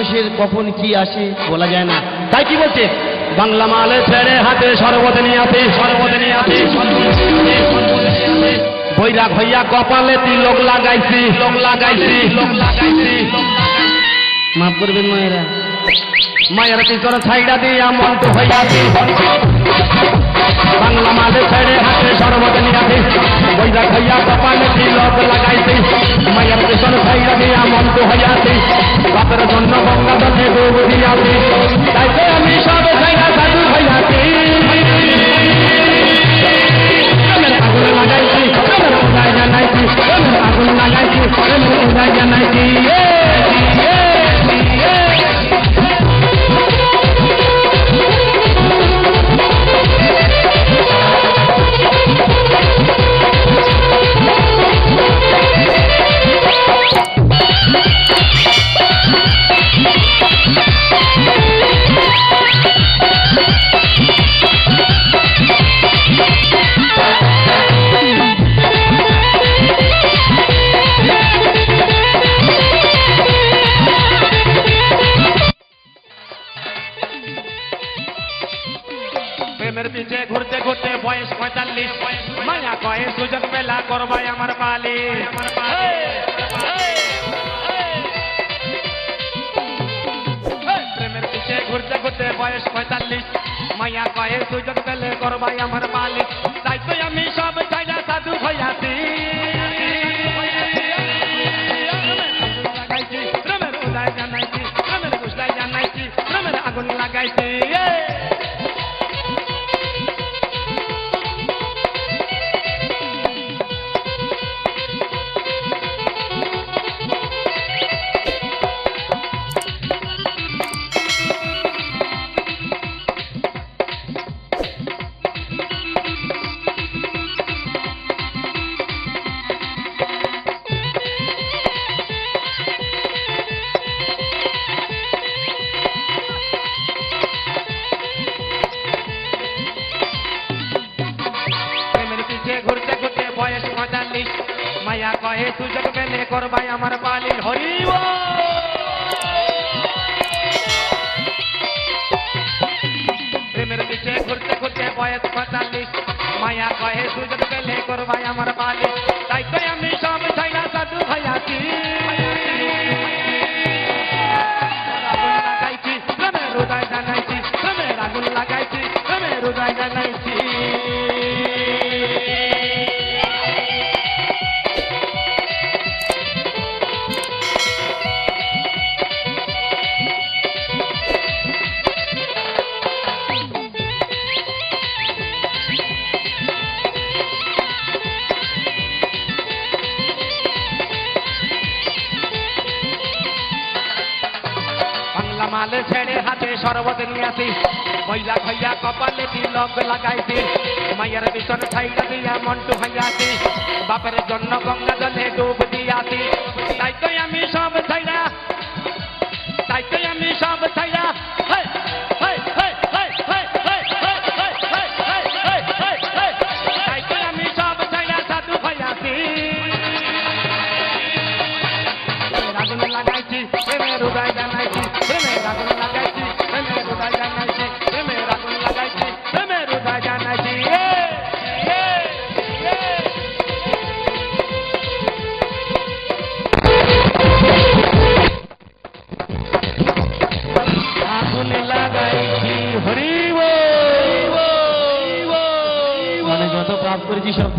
মানুষের কখন কি আসে বলা যায় না। তাই কি বলছে, বাংলা মালে ছেড়ে হাতে শরবত নিয়ে আসে, শরবত নিয়ে আসে, বৈরাগ হইয়া কপালে তিলক লাগাইছি, লোক লাগাইছি, লোক লাগাইছি। মাফ করবেন মায়েরা, মায়ের পিছনে ছাইড়া দিয়া মন্টু হইয়াছি। বাংলা মালে ছেড়ে হাতে শরবত নিয়ে আসে, বৈরাগ হইয়া কপালে তিলক লাগাইছি। মায়ের পিছনে ছাইড়া দিয়া মন্টু হইয়াছি, বাপের জন্য গঙ্গা জলে ডুব দিয়াছি। তাই তো আমি সব ছাইড়া সাধু হইয়াছি। আগুন লাগাইছি, উদায় জানাইছি, আগুন লাগাইছি, উদায় জানাইছি। প্রেমের পিছে ঘুরতে ঘুরতে বয়স 45, মায়া কয়ে সুযোগ পেলা করবাই আমার পালি। প্রেমের পিছে ঘুরতে ঘুরতে বয়স 45, মায়া কয়ে সুযোগ পেলে করবাই আমার পালি। তাই তো আমি সব চাইনা সাধু হইয়াছি। লাগাইছি প্রেমের উদয় জানাইছি, প্রেমের উদয় জানাইছি, প্রেমের আগুন লাগাইছি। ঘুরতে ঘুরতে বয়স 45, মায়া কহে সুযোগ পেলে করবাই আমার পালি। হরি প্রেমের পিছে ঘুরতে ঘুরতে বয়স 45, মায়া কহে সুযোগ পেলে করবাই আমার পালি। তাই তো আমি সব ছাইনা সাধু হইয়াছি। আগুন লাগাইছি, প্রেমের হৃদয় জানাইছি, প্রেমের আগুন লাগাইছি, প্রেমের হৃদয় জানাইছি। বাংলা মালে ছেড়ে হাতে শরবত নিয়ে আসি, বৈরাগ হইয়া কপালে তিলক লাগাইছি। মায়ের পিছন ছাইড়া দিয়া মন্টু হইয়াছি, বাপের জন্য গঙ্গা জলে ডুব দিয়াছি। তাই তো আমি সব ছাইড়া, তাই তো আমি সব ছাইড়া, তাই তো আমি সব ছাইড়া সাধু হইয়াছি। আগুন লাগাইছি, প্রেমের হৃদয় জানাইছি, প্রেমের আগুন লাগাইছি, প্রেমের হৃদয় জানাইছি, প্রেমের আগুন লাগাইছি, প্রেমের হৃদয় জানাইছি। আগুন লাগাইছি, হরি বল। মানে যত পাপ করেছি সব